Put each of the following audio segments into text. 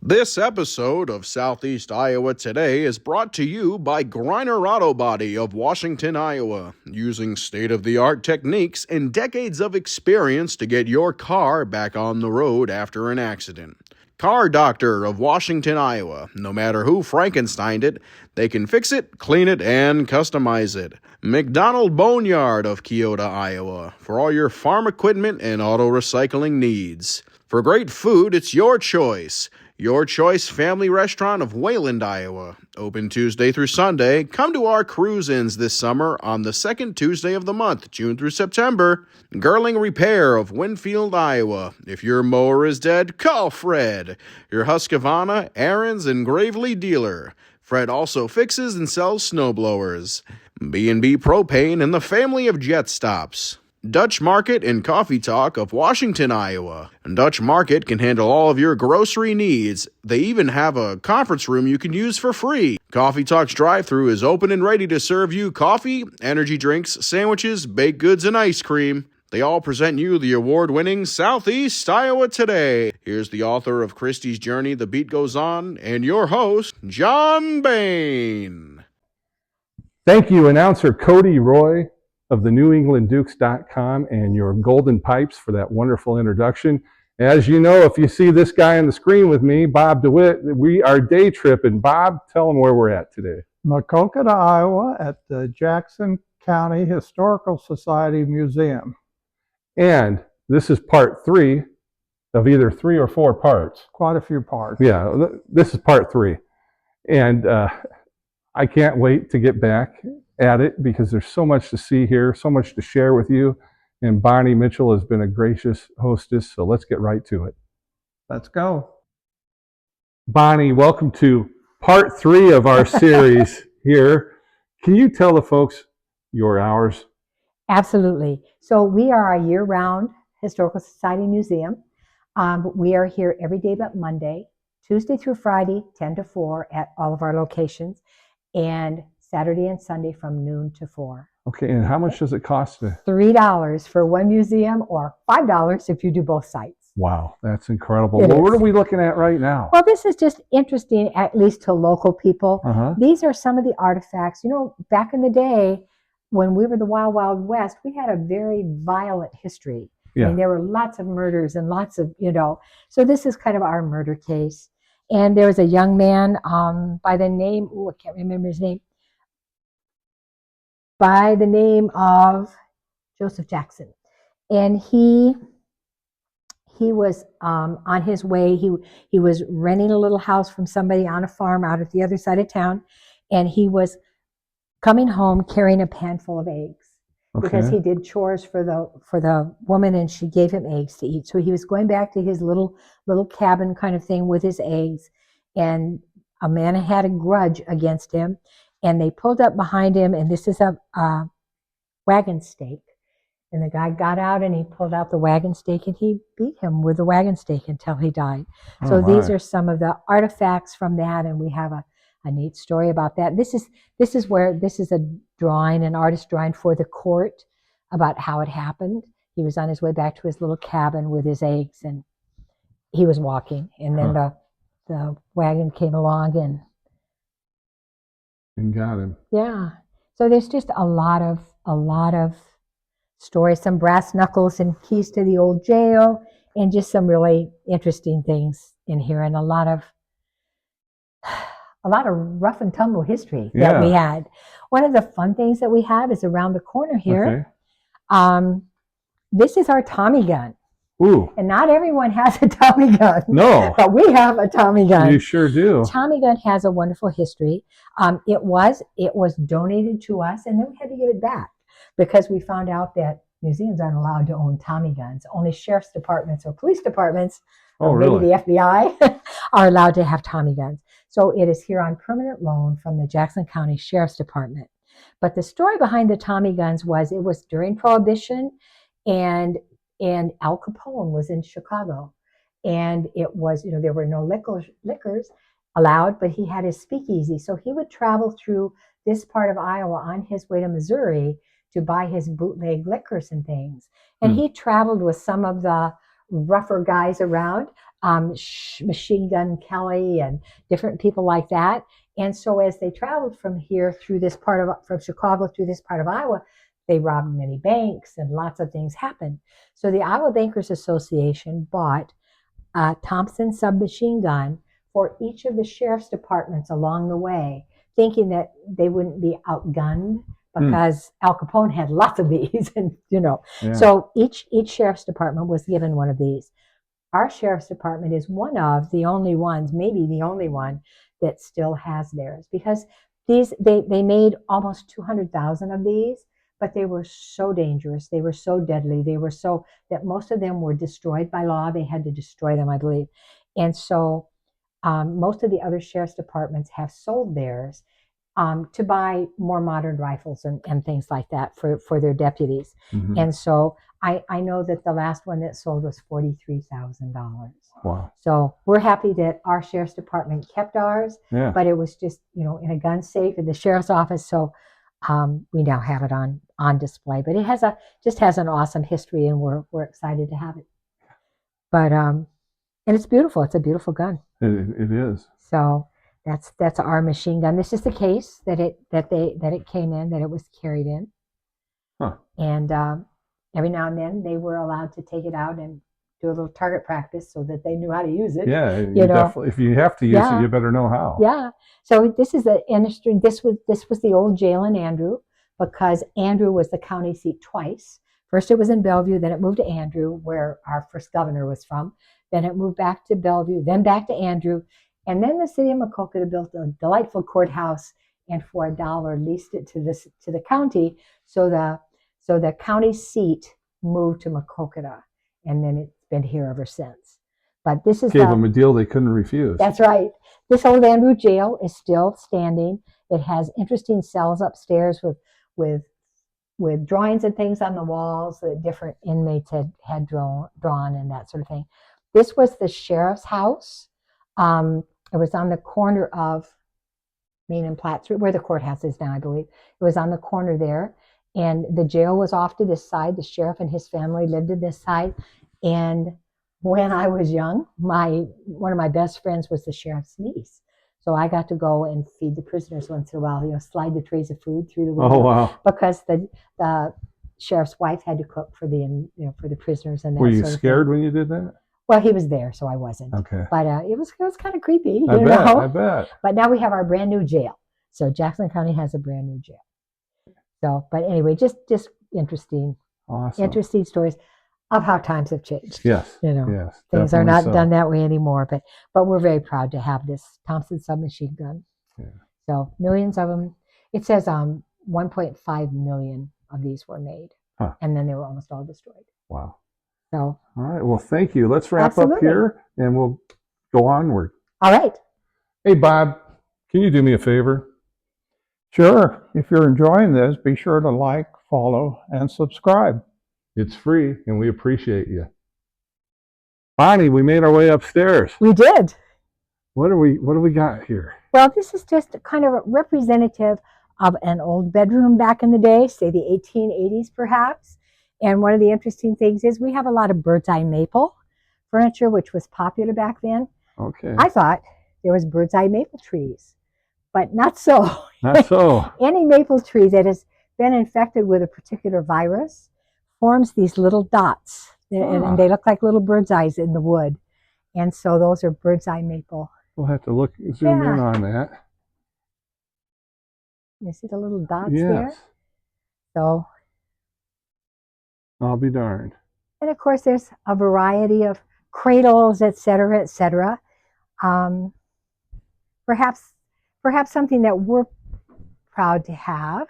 This episode of Southeast Iowa Today is brought to you by Griner Auto Body of Washington, Iowa, using state-of-the-art techniques and decades of experience to get your car back on the road after an accident. Car Doctor of Washington, Iowa. No matter who Frankensteined it, they can fix it, clean it, and customize it. McDonald Boneyard of Keota, Iowa, for all your farm equipment and auto recycling needs. For great food, it's your choice. Your Choice Family Restaurant of Wayland, Iowa. Open Tuesday through Sunday. Come to our cruise-ins this summer on the second Tuesday of the month, June through September. Girling Repair of Winfield, Iowa. If your mower is dead, call Fred, your Husqvarna, Aaron's, and Gravely dealer. Fred also fixes and sells snowblowers. B&B Propane and the family of Jet Stops. Dutch Market and Coffee Talk of Washington, Iowa. Dutch Market can handle all of your grocery needs. They even have a conference room you can use for free. Coffee Talk's drive-thru is open and ready to serve you coffee, energy drinks, sandwiches, baked goods, and ice cream. They all present you the award-winning Southeast Iowa Today. Here's the author of Christie's Journey, The Beat Goes On, and your host, John Bain. Thank you, announcer Cody Roy of the NewEnglandDukes.com and your Golden Pipes for that wonderful introduction. As you know, if you see this guy on the screen with me, Bob DeWitt, we are day tripping. Bob, tell them where we're at today. Maquoketa, Iowa, at the Jackson County Historical Society Museum. And this is part 3 of either 3 or 4 parts. Quite a few parts. Yeah, this is part 3. And I can't wait to get back at it because there's so much to see here, so much to share with you. And Bonnie Mitchell has been a gracious hostess, so let's get right to it. Let's go. Bonnie, welcome to part 3 of our series here. Can you tell the folks your hours? Absolutely. So we are a year-round Historical Society museum. We are here every day but Monday, Tuesday through Friday, 10 to 4 at all of our locations, and Saturday and Sunday from noon to 4. Okay, and how much does it cost? $3 for one museum or $5 if you do both sites. Wow, that's incredible. Well, what are we looking at right now? Well, this is just interesting, at least to local people. These are some of the artifacts. You know, back in the day, when we were the Wild Wild West, we had a very violent history. Yeah. I mean, there were lots of murders and lots of, so this is kind of our murder case. And there was a young man by the name, I can't remember his name, by the name of Joseph Jackson. And he was on his way. He was renting a little house from somebody on a farm out at the other side of town. And he was coming home carrying a pan full of eggs. Okay. Because he did chores for the woman and she gave him eggs to eat. So he was going back to his little cabin kind of thing with his eggs. And a man had a grudge against him. And they pulled up behind him, and this is a wagon stake. And the guy got out, and he pulled out the wagon stake, and he beat him with the wagon stake until he died. So these are some of the artifacts from that, and we have a neat story about that. This is a drawing, an artist drawing for the court about how it happened. He was on his way back to his little cabin with his eggs, and he was walking, and then the wagon came along and got him. Yeah. So there's just a lot of stories, some brass knuckles and keys to the old jail, and just some really interesting things in here, and a lot of rough and tumble history that we had. One of the fun things that we have is around the corner here. Okay. This is our Tommy gun. Ooh. And not everyone has a Tommy gun. No. But we have a Tommy gun. You sure do. Tommy gun has a wonderful history. It was donated to us, and then we had to give it back because we found out that museums aren't allowed to own Tommy guns. Only sheriff's departments or police departments, or maybe the FBI, are allowed to have Tommy guns. So it is here on permanent loan from the Jackson County Sheriff's Department. But the story behind the Tommy guns was it was during Prohibition, and Al Capone was in Chicago, and it was, there were no liquors allowed, but he had his speakeasy. So he would travel through this part of Iowa on his way to Missouri to buy his bootleg liquors and things. And he traveled with some of the rougher guys around. Machine Gun Kelly and different people like that. And so as they traveled from here through this part of, from Chicago through this part of Iowa, they robbed many banks and lots of things happened. So the Iowa Bankers Association bought a Thompson submachine gun for each of the sheriff's departments along the way, thinking that they wouldn't be outgunned because Al Capone had lots of these, and so each sheriff's department was given one of these. Our sheriff's department is one of the only ones, maybe the only one, that still has theirs, because these they made almost 200,000 of these, but they were so dangerous, they were so deadly, they were so that most of them were destroyed by law. They had to destroy them, I believe, and so most of the other sheriff's departments have sold theirs to buy more modern rifles and things like that for their deputies. And so I know that the last one that sold was $43,000. Wow. So we're happy that our sheriff's department kept ours, Yeah. but it was just, in a gun safe in the sheriff's office. So we now have it on display, but it just has an awesome history, and we're excited to have it. But, and it's beautiful. It's a beautiful gun. It is. So that's our machine gun. This is the case that it came in, that it was carried in. Huh. And every now and then they were allowed to take it out and do a little target practice so that they knew how to use it. Yeah, definitely. If you have to use it, you better know how. Yeah. So this is the industry. This was the old jail in Andrew, because Andrew was the county seat twice. First it was in Bellevue, then it moved to Andrew, where our first governor was from. Then it moved back to Bellevue, then back to Andrew. And then the city of Maquoketa built a delightful courthouse, and for $1 leased it to the county. So the county seat moved to Maquoketa, and then it's been here ever since. But this is gave them a deal they couldn't refuse. That's right. This old Andrew jail is still standing. It has interesting cells upstairs with drawings and things on the walls that different inmates had drawn and that sort of thing. This was the sheriff's house. It was on the corner of Main and Platt Street, where the courthouse is now, I believe. It was on the corner there. And the jail was off to this side. The sheriff and his family lived at this side. And when I was young, one of my best friends was the sheriff's niece. So I got to go and feed the prisoners once in a while, slide the trays of food through the window. Oh, wow. Because the sheriff's wife had to cook for the prisoners and that. Were you scared when you did that? Well, he was there, so I wasn't. Okay. But it was kind of creepy. I bet. But now we have our brand new jail. So Jackson County has a brand new jail. So, but anyway, just interesting. Awesome. Interesting stories of how times have changed. Yes. Yes. Things are not done that way anymore. But we're very proud to have this Thompson submachine gun. Yeah. So millions of them. It says 1.5 million of these were made, and then they were almost all destroyed. Wow. So. All right. Well, thank you. Let's wrap up here, and we'll go onward. All right. Hey, Bob, can you do me a favor? Sure. If you're enjoying this, be sure to like, follow, and subscribe. It's free, and we appreciate you. Bonnie, we made our way upstairs. We did. What do we got here? Well, this is just kind of representative of an old bedroom back in the day, say the 1880s perhaps. And one of the interesting things is we have a lot of bird's eye maple furniture, which was popular back then. Okay. I thought there was bird's eye maple trees, but not so. Not so. Any maple tree that has been infected with a particular virus forms these little dots, and they look like little bird's eyes in the wood. And so those are bird's eye maple. We'll have to zoom in on that. You see the little dots there? So. I'll be darned. And of course, there's a variety of cradles, et cetera, et cetera. Perhaps something that we're proud to have.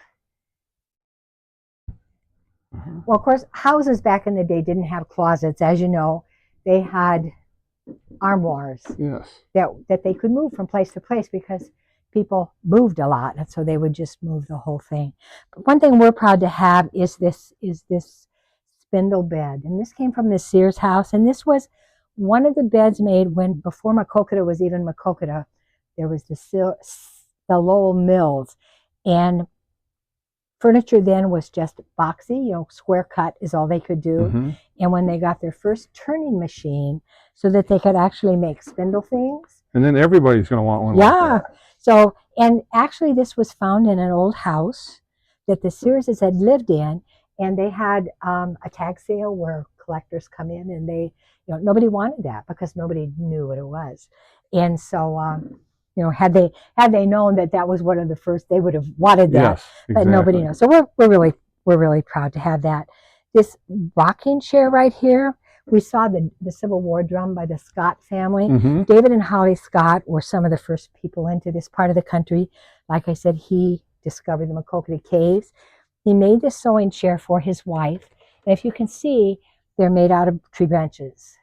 Well, of course, houses back in the day didn't have closets. As you know, they had armoires that they could move from place to place because people moved a lot, and so they would just move the whole thing. But one thing we're proud to have is this spindle bed, and this came from the Sears house, and this was one of the beds made before Maquoketa was even Maquoketa. There was the Lowell Mills, and Furniture then was just boxy, square cut is all they could do. Mm-hmm. And when they got their first turning machine so that they could actually make spindle things. And then everybody's going to want one like Yeah. that. So, and actually this was found in an old house that the Searses had lived in, and they had a tag sale where collectors come in, and they, nobody wanted that because nobody knew what it was. And so, had they known that that was one of the first, they would have wanted that. Yes, exactly. But nobody knows. So we're really proud to have that. This rocking chair right here, we saw the Civil War drum by the Scott family. Mm-hmm. David and Holly Scott were some of the first people into this part of the country. Like I said, he discovered the Maquoketa Caves. He made this sewing chair for his wife. And if you can see, they're made out of tree branches.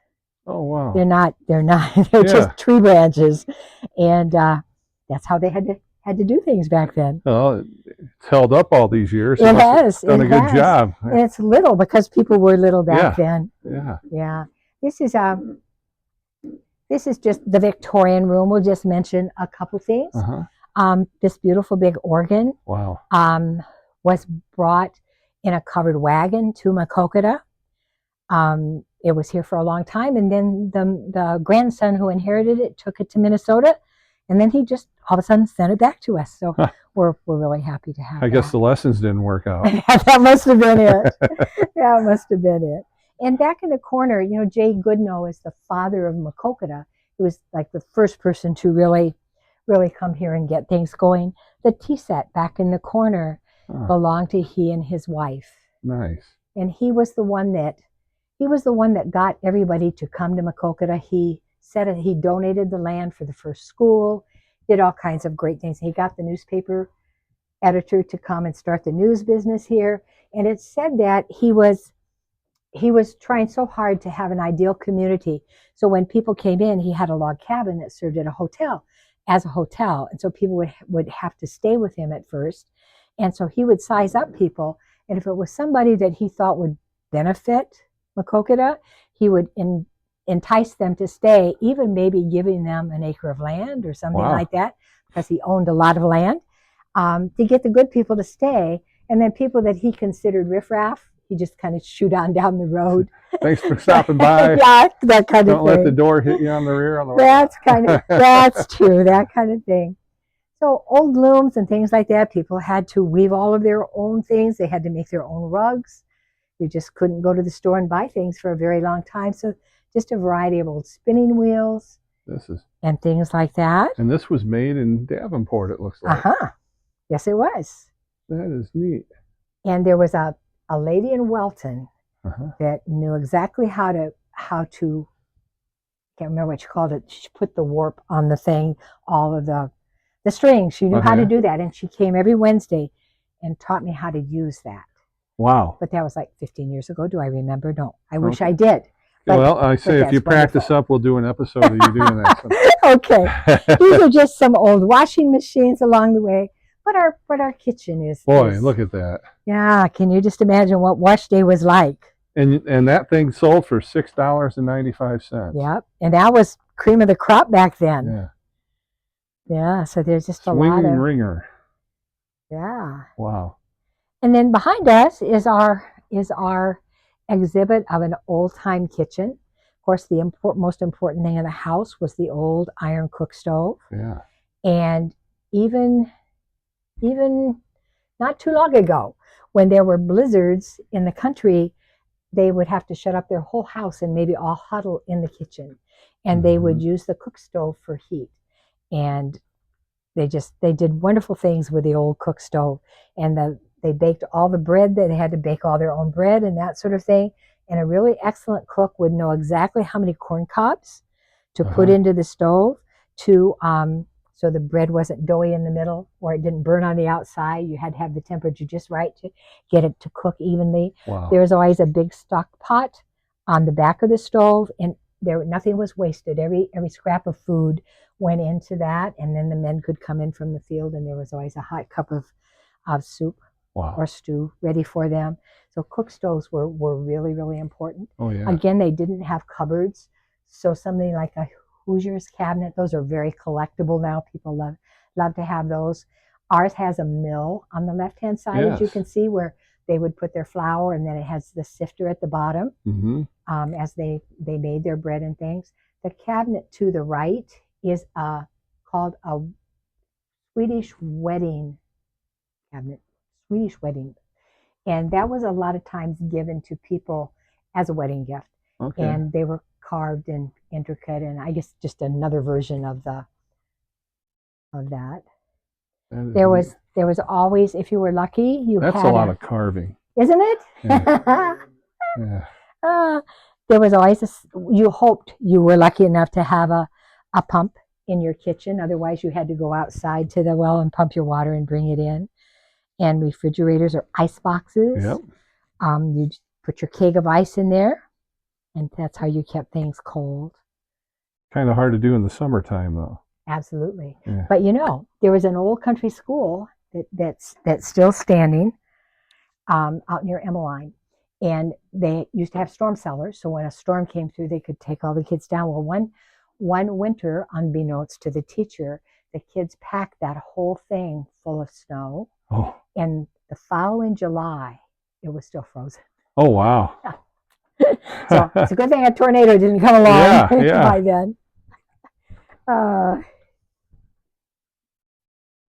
Oh, wow. They're just tree branches. And that's how they had to do things back then. Well, it's held up all these years. It has done a good job. And it's little because people were little back then. Yeah. Yeah. This is just the Victorian room. We'll just mention a couple things. Uh-huh. This beautiful big organ. Wow. Was brought in a covered wagon to Maquoketa. It was here for a long time, and then the grandson who inherited it took it to Minnesota, and then he just all of a sudden sent it back to us. So we're really happy to have it. I guess the lessons didn't work out. That must have been it. That must have been it. And back in the corner, Jay Goodnow is the father of Maquoketa. He was like the first person to really come here and get things going. The tea set back in the corner belonged to he and his wife. Nice. And he was the one that got everybody to come to Maquoketa. He said he donated the land for the first school, did all kinds of great things. He got the newspaper editor to come and start the news business here. And it said that he was trying so hard to have an ideal community. So when people came in, he had a log cabin that served as a hotel. And so people would have to stay with him at first. And so he would size up people. And if it was somebody that he thought would benefit Maquoketa, he would entice them to stay, even maybe giving them an acre of land or something like that, because he owned a lot of land, to get the good people to stay. And then people that he considered riffraff, he just kind of shoot on down the road. Thanks for stopping by. Yeah, that kind of thing. Don't let the door hit you on the rear on the way. That's true, that kind of thing. So old looms and things like that, people had to weave all of their own things. They had to make their own rugs. You just couldn't go to the store and buy things for a very long time. So just a variety of old spinning wheels and things like that. And this was made in Davenport, it looks like. Yes, it was. That is neat. And there was a lady in Welton that knew exactly how to can't remember what she called it. She put the warp on the thing, all of the strings. She knew how to do that. And she came every Wednesday and taught me how to use that. Wow. But that was like 15 years ago. Do I remember? No. I wish I did. Well, I say if you practice up, we'll do an episode of you doing that. Okay. These are just some old washing machines along the way. But our kitchen is... Boy, look at that. Yeah. Can you just imagine what wash day was like? And that thing sold for $6.95. Yep. And that was cream of the crop back then. Yeah. Yeah. So there's just Swinging a lot of... ringer. Yeah. Wow. And then behind us is our exhibit of an old-time kitchen. Of course, the most important thing in the house was the old iron cook stove. Yeah. And even not too long ago, when there were blizzards in the country, they would have to shut up their whole house and maybe all huddle in the kitchen. And they would use the cook stove for heat. And they did wonderful things with the old cook stove. And they baked all the bread. They had to bake all their own bread and that sort of thing. And a really excellent cook would know exactly how many corn cobs to put into the stove so the bread wasn't doughy in the middle or it didn't burn on the outside. You had to have the temperature just right to get it to cook evenly. Wow. There was always a big stock pot on the back of the stove, and nothing was wasted. Every scrap of food went into that, and then the men could come in from the field, and there was always a hot cup of soup or stew ready for them. So cook stoves were really, really important. Oh, yeah. Again, they didn't have cupboards, so something like a Hoosier's cabinet, those are very collectible now. People love to have those. Ours has a mill on the left-hand side, as you Yes. can see, where they would put their flour, and then it has the sifter at the bottom Mm-hmm. as they made their bread and things. The cabinet to the right is called a Swedish wedding cabinet, Swedish wedding. And that was a lot of times given to people as a wedding gift. Okay. And they were carved and intricate, and I guess just another version of that. There was always, if you were lucky, That's had a lot of carving. isn't it? Yeah. Yeah. There was always you hoped you were lucky enough to have a pump in your kitchen. Otherwise, you had to go outside to the well and pump your water and bring it in. And refrigerators or ice boxes. Yep. You put your keg of ice in there, and that's how you kept things cold. Kind of hard to do in the summertime, though. Absolutely. Yeah. But there was an old country school that's still standing out near Emmeline. And they used to have storm cellars. So when a storm came through, they could take all the kids down. Well, one winter, unbeknownst to the teacher, the kids packed that whole thing full of snow. Oh. And the following July, it was still frozen. Oh, wow. So it's a good thing a tornado didn't come along by then.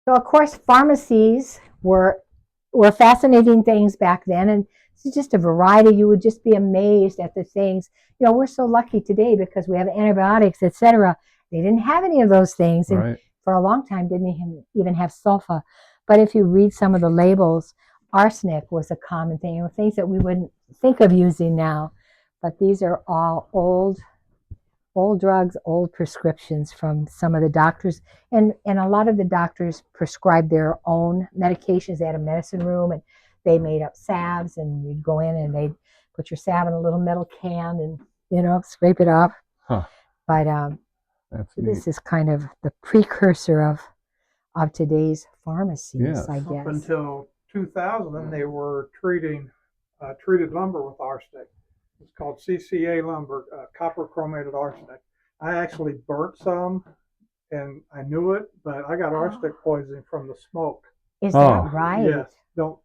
So of course, pharmacies were fascinating things back then, and it's just a variety. You would just be amazed at the things. We're so lucky today because we have antibiotics, etc. They didn't have any of those things, and Right. for a long time didn't even have sulfa. But if you read some of the labels, arsenic was a common thing, things that we wouldn't think of using now. But these are all old drugs, old prescriptions from some of the doctors. And a lot of the doctors prescribed their own medications. They had a medicine room, and they made up salves, and you'd go in and they'd put your salve in a little metal can and, scrape it up. Huh. But this is kind of the precursor of today's pharmacies, yes. I guess. Up until 2000, they were treated lumber with arsenic. It's called CCA lumber, copper chromated arsenic. I actually burnt some, and I knew it, but I got arsenic poisoning from the smoke. Is that right? Yes. Don't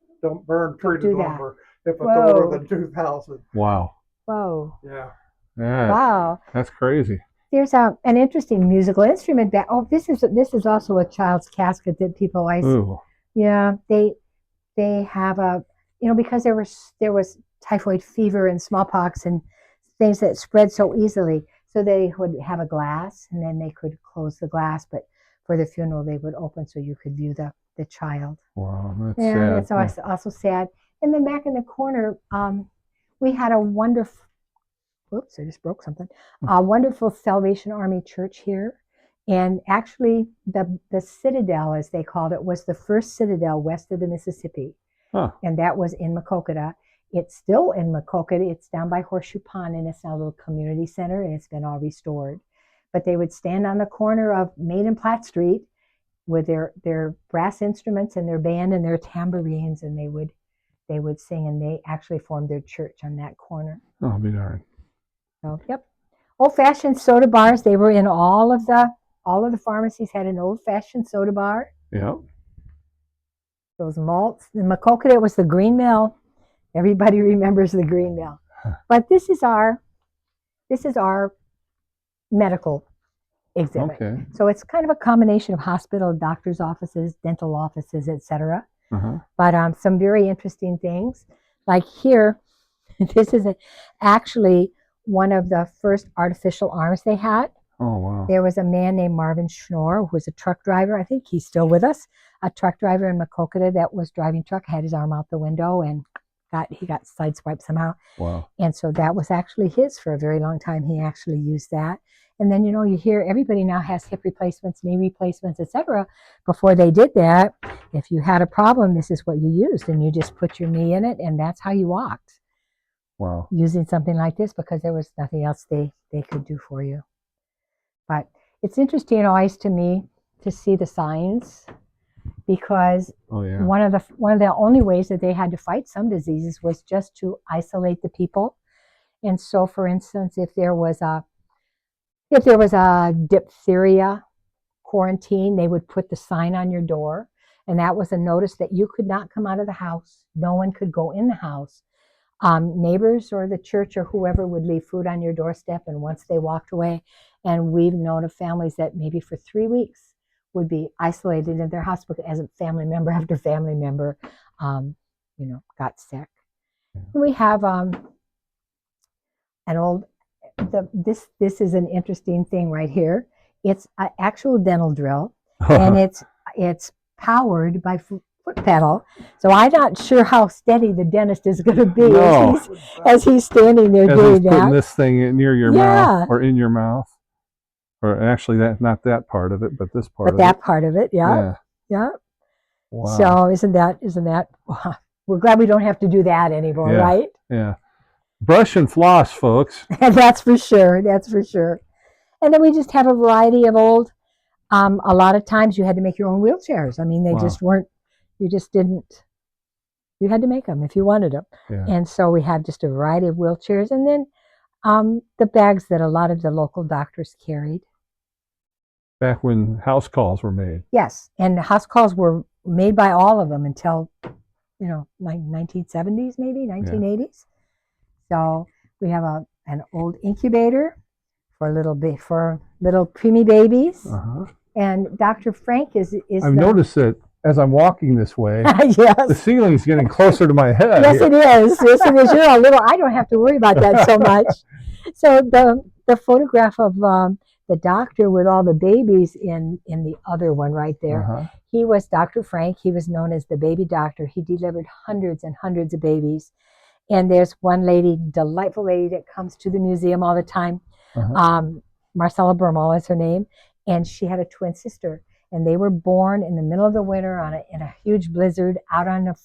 burn treated lumber if it's Whoa. older than 2000. Wow. Whoa. Yeah. Wow. That's crazy. There's an interesting musical instrument that this is also a child's casket that people always. Ooh. Yeah, they have because there was typhoid fever and smallpox and things that spread so easily, so they would have a glass and then they could close the glass, but for the funeral they would open so you could view the child. Wow, that's sad. It's also sad. And then back in the corner, we had a wonderful. Oops, I just broke something. A wonderful Salvation Army church here. And actually, the Citadel, as they called it, was the first citadel west of the Mississippi. Huh. And that was in Maquoketa. It's still in Maquoketa. It's down by Horseshoe Pond, and it's now a little community center, and it's been all restored. But they would stand on the corner of Main and Platt Street with their brass instruments and their band and their tambourines, and they would sing, and they actually formed their church on that corner. Oh, be darned. So, yep. Old-fashioned soda bars. They were in all of the pharmacies had an old-fashioned soda bar. Yep. Those malts. In Maquoketa, it was the Green Mill. Everybody remembers the Green Mill. But this is our medical exhibit. Okay. So it's kind of a combination of hospital, doctor's offices, dental offices, etc. Uh-huh. But some very interesting things. Like here, this is actually one of the first artificial arms they had. Oh, wow. There was a man named Marvin Schnorr, who was a truck driver. I think he's still with us. A truck driver in Maquoketa that was driving truck, had his arm out the window, and he got sideswiped somehow. Wow. And so that was actually his for a very long time. He actually used that. And then, you hear everybody now has hip replacements, knee replacements, etc. Before they did that, if you had a problem, this is what you used, and you just put your knee in it, and that's how you walked. Wow. Using something like this because there was nothing else they could do for you. But it's interesting always to me to see the signs, because one of the only ways that they had to fight some diseases was just to isolate the people. And so, for instance, if there was a diphtheria quarantine, they would put the sign on your door. And that was a notice that you could not come out of the house. No one could go in the house. Neighbors or the church or whoever would leave food on your doorstep, and once they walked away. And we've known of families that maybe for 3 weeks would be isolated in their house because as a family member after family member, got sick. We have an old. This is an interesting thing right here. It's an actual dental drill, and it's powered by foot pedal. So I'm not sure how steady the dentist is going to be as he's standing there doing that. Putting this thing near your mouth or in your mouth, or actually not that part of it, but this part. But that part of it, yeah. Wow. So isn't that? We're glad we don't have to do that anymore, right? Yeah. Brush and floss, folks. That's for sure. That's for sure. And then we just have a variety of old. A lot of times you had to make your own wheelchairs. I mean, they just weren't. You just didn't. You had to make them if you wanted them. Yeah. And so we have just a variety of wheelchairs, and then the bags that a lot of the local doctors carried. Back when house calls were made. Yes, and the house calls were made by all of them until 1970s, maybe 1980s. Yeah. So we have an old incubator for little preemie babies, and Dr. Frank is. I've noticed that as I'm walking this way, the ceiling's getting closer to my head. Yes, it is. Yes, it is. You're a little. I don't have to worry about that so much. So the photograph of the doctor with all the babies in the other one right there. He was Dr. Frank. He was known as the baby doctor. He delivered hundreds and hundreds of babies. And there's one lady, delightful lady, that comes to the museum all the time. Marcella Bermal is her name. And she had a twin sister. And they were born in the middle of the winter in a huge blizzard out on a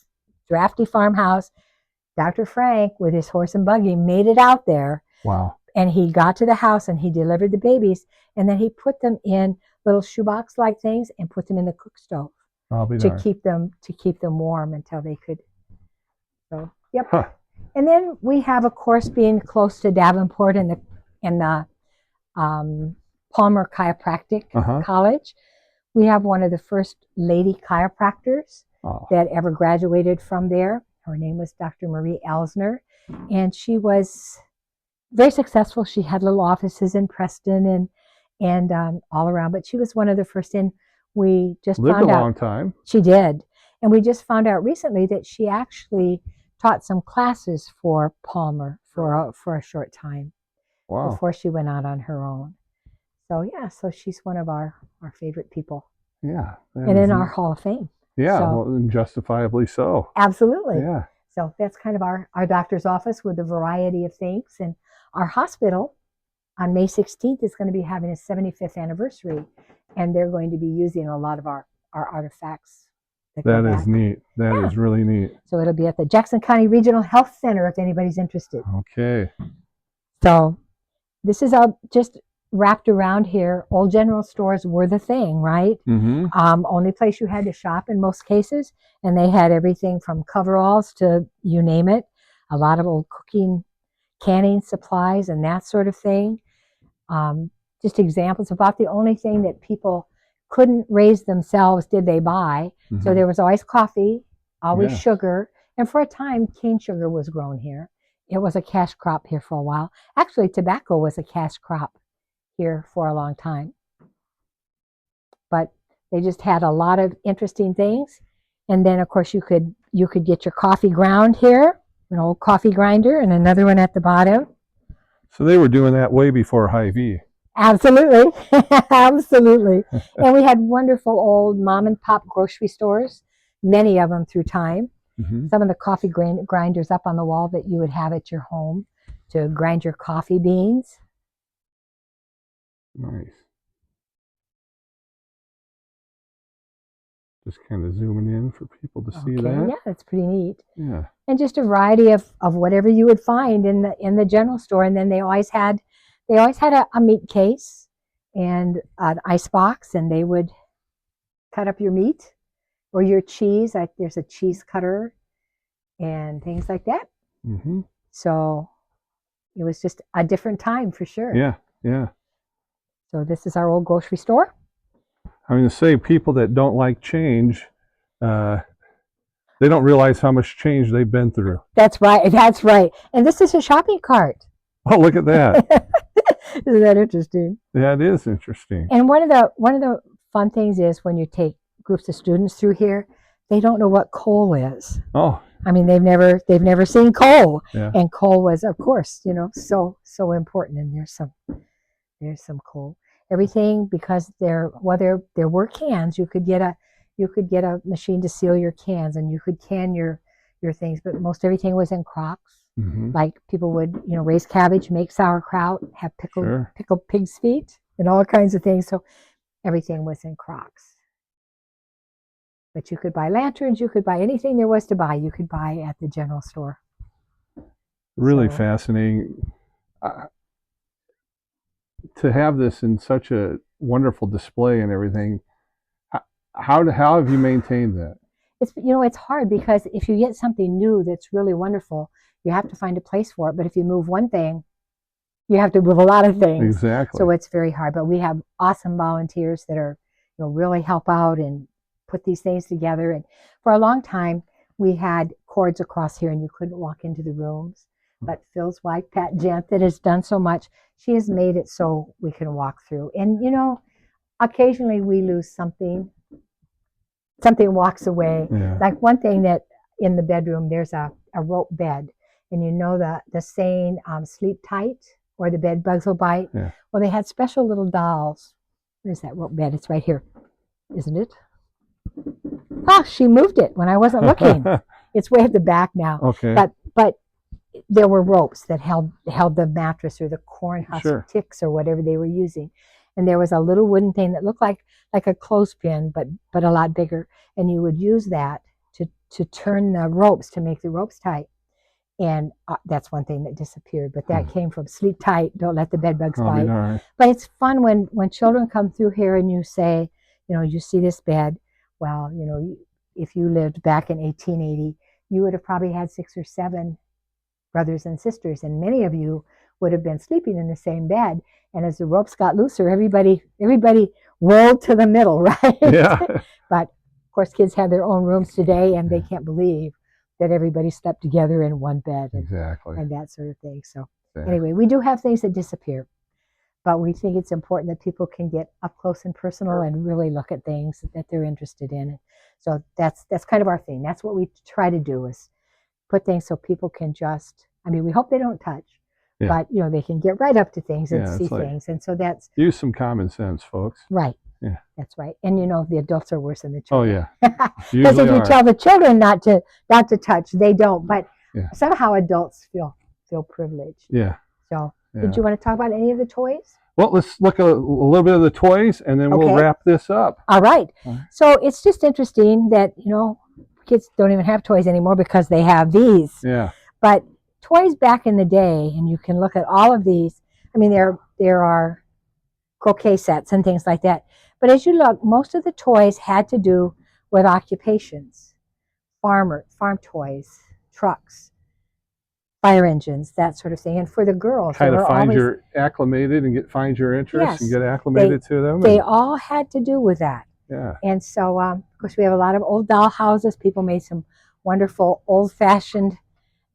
drafty farmhouse. Dr. Frank, with his horse and buggy, made it out there. Wow. And he got to the house and he delivered the babies. And then he put them in little shoebox-like things and put them in the cook stove to keep them warm until they could. So, yep. Huh. And then we have, of course, being close to Davenport and the Palmer Chiropractic College, we have one of the first lady chiropractors that ever graduated from there. Her name was Dr. Marie Elsner, and she was very successful. She had little offices in Preston and all around, but she was one of the first in. We just lived found a out long time. She did, and we just found out recently that she actually taught some classes for Palmer for a short time. Wow. Before she went out on her own. So she's one of our favorite people. Yeah. And in our Hall of Fame. Yeah, well, justifiably so. Absolutely. Yeah. So that's kind of our doctor's office with a variety of things. And our hospital on May 16th is going to be having its 75th anniversary. And they're going to be using a lot of our artifacts. That is neat. That is really neat. So it'll be at the Jackson County Regional Health Center if anybody's interested. Okay. So this is just wrapped around here. Old general stores were the thing, right? Only place you had to shop in most cases. And they had everything from coveralls to you name it. A lot of old cooking, canning supplies and that sort of thing. Just examples. About the only thing that people couldn't raise themselves did they buy. So there was always coffee, always sugar. And for a time, cane sugar was grown here. It was a cash crop here for a while. Actually, tobacco was a cash crop here for a long time. But they just had a lot of interesting things. And then, of course, you could get your coffee ground here, an old coffee grinder, and another one at the bottom. So they were doing that way before Hy-Vee. Absolutely. Absolutely. And we had wonderful old mom and pop grocery stores, many of them through time. Some of the coffee grinders up on the wall that you would have at your home to grind your coffee beans. Nice. Just kind of zooming in for people to see that. Yeah, that's pretty neat. Yeah. And just a variety of whatever you would find in the general store. And then they always had a meat case and an ice box, and they would cut up your meat or your cheese. There's a cheese cutter and things like that. So it was just a different time for sure. Yeah, yeah. So this is our old grocery store. I'm going to say people that don't like change they don't realize how much change they've been through. That's right. That's right. And this is a shopping cart. Oh, look at that. Isn't that interesting? Yeah, it is interesting. And one of the fun things is when you take groups of students through here, they don't know what coal is. Oh, I mean, they've never seen coal, yeah. and coal was, of course, so important. And there's some coal. Everything, because there were cans. You could get a machine to seal your cans, and you could can your things. But most everything was in crocks. Mm-hmm. Like people would, raise cabbage, make sauerkraut, have Sure. pickled pig's feet, and all kinds of things. So everything was in crocks. But you could buy lanterns, you could buy anything there was to buy, you could buy at the general store. Really So- fascinating. To have this in such a wonderful display and everything, how have you maintained that? It's hard because if you get something new that's really wonderful, you have to find a place for it. But if you move one thing, you have to move a lot of things. Exactly. So it's very hard. But we have awesome volunteers that are, really help out and put these things together. And for a long time, we had cords across here and you couldn't walk into the rooms. But Phil's wife, Pat Gent, that has done so much, she has made it so we can walk through. And, occasionally we lose something. Something walks away. Yeah. Like one thing that in the bedroom, there's a rope bed. And the saying, sleep tight or the bed bugs will bite. Yeah. Well, they had special little dolls. Where's that rope bed? It's right here, isn't it? Oh, she moved it when I wasn't looking. It's way at the back now. Okay. But there were ropes that held the mattress or the corn husk Sure. ticks or whatever they were using. And there was a little wooden thing that looked like a clothespin, but a lot bigger. And you would use that to turn the ropes, to make the ropes tight. And that's one thing that disappeared. But that came from sleep tight, don't let the bed bugs bite. All right. But it's fun when children come through here and you say, you see this bed. Well, if you lived back in 1880, you would have probably had 6 or 7 brothers and sisters, and many of you would have been sleeping in the same bed. And as the ropes got looser, everybody rolled to the middle, right? Yeah. But of course, kids have their own rooms today, and they can't believe that everybody slept together in one bed Exactly. and that sort of thing. So Yeah. anyway, we do have things that disappear, but we think it's important that people can get up close and personal and really look at things that they're interested in. So that's kind of our thing. That's what we try to do, is put things so people can we hope they don't touch, Yeah. but they can get right up to things and Yeah, see it's like- things. And so that's Use some common sense, folks. right. Yeah. That's right. And the adults are worse than the Oh children. yeah. Because Usually if you are. tell the children not to touch, they don't. But Yeah. somehow adults feel privileged. Yeah. So Yeah. did you want to talk about any of the toys? Well, let's look at a little bit of the toys, and then we'll Okay. wrap this up. All right. All right. So it's just interesting that, kids don't even have toys anymore because they have these. Yeah. But toys back in the day, and you can look at all of these. I mean, there are croquet sets and things like that. But as you look, most of the toys had to do with occupations, farm toys, trucks, fire engines, that sort of thing. And for the girls, Kind they of were find always, your acclimated and find your interest Yes. and get acclimated to them. they and- all had to do with that. yeah. And so, of course, we have a lot of old doll houses. People made some wonderful old-fashioned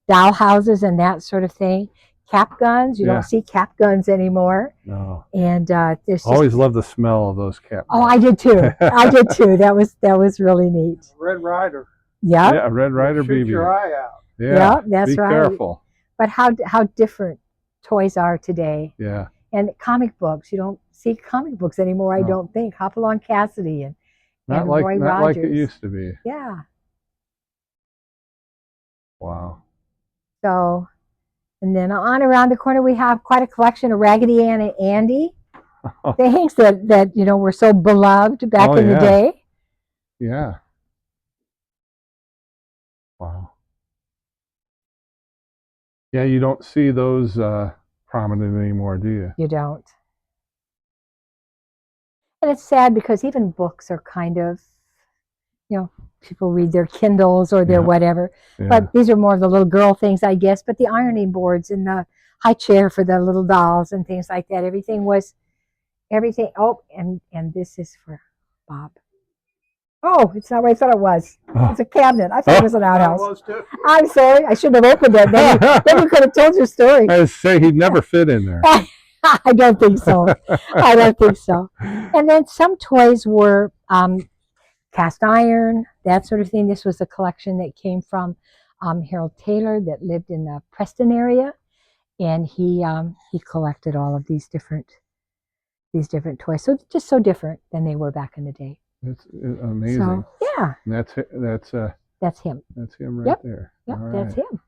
doll houses and that sort of thing. Cap guns, you Yeah. don't see cap guns anymore. No. And there's just, Always love the smell of those cap. oh, I did too. I did too. That was really neat. Red Ryder. Yep. Yeah, Red Ryder Shoot BB. your eye out. Yeah. Yeah, that's Be right. careful. But how different toys are today. Yeah. And comic books, you don't see comic books anymore, I No. don't think. Hopalong Cassidy and Not Roy like it Rogers. used to be. Yeah. Wow. So, and then on around the corner, we have quite a collection of Raggedy Ann and Andy things that were so beloved back Oh, in the yeah. day. Yeah. Wow. Yeah, you don't see those prominent anymore, do you? You don't. And it's sad because even books are kind of, people read their Kindles or their Yeah. whatever. Yeah. But these are more of the little girl things, I guess. But the ironing boards and the high chair for the little dolls and things like that, everything. Oh, and this is for Bob. Oh, it's not what I thought it was. It's a cabinet. I thought it was an That outhouse. was too. I'm sorry. I shouldn't have opened it. Then you could have told your story. I would say he'd never fit in there. I don't think so. I don't think so. And then some toys were cast iron, that sort of thing. This was a collection that came from Harold Taylor that lived in the Preston area, and he collected all of these different toys. So just so different than they were back in the day. It's amazing. So yeah, And that's him. That's him right Yep. there. Yep, All that's right. him.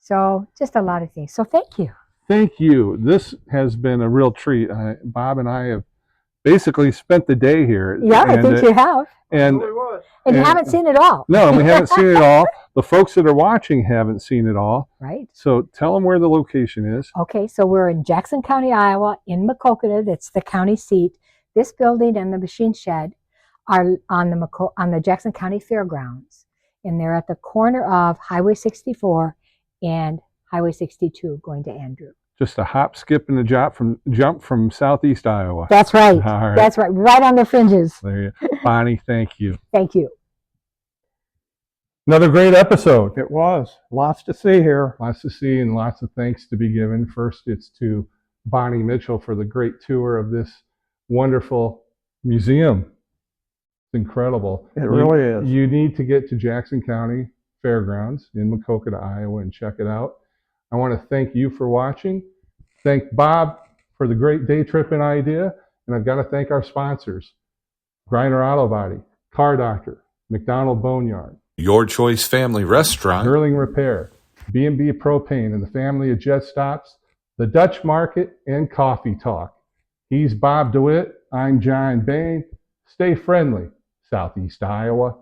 So just a lot of things. So thank you. Thank you. This has been a real treat. Bob and I have basically spent the day here. Yeah, I think you have. And Really was. And you and- haven't seen it all. no, we haven't seen it all. The folks that are watching haven't seen it all. Right. So tell them where the location is. Okay, so we're in Jackson County, Iowa, in Maquoketa. That's the county seat. This building and the machine shed are on the Jackson County Fairgrounds, and they're at the corner of Highway 64 and Highway 62 going to Andrew. Just a hop, skip, and a jump from southeast Iowa. That's right. All right. That's right. Right on the fringes. There you Bonnie, thank you. Thank you. Another great episode. It was. Lots to see here. Lots to see and lots of thanks to be given. First, it's to Bonnie Mitchell for the great tour of this wonderful museum. It's incredible. It really is. You need to get to Jackson County Fairgrounds in Maquoketa, Iowa, and check it out. I want to thank you for watching. Thank Bob for the great day tripping idea. And I've got to thank our sponsors, Griner Auto Body, Car Doctor, McDonald Boneyard, Your Choice Family Restaurant, Sterling Repair, B&B Propane and the family of Jet Stops, the Dutch Market, and Coffee Talk. He's Bob DeWitt. I'm John Bain. Stay friendly, Southeast Iowa.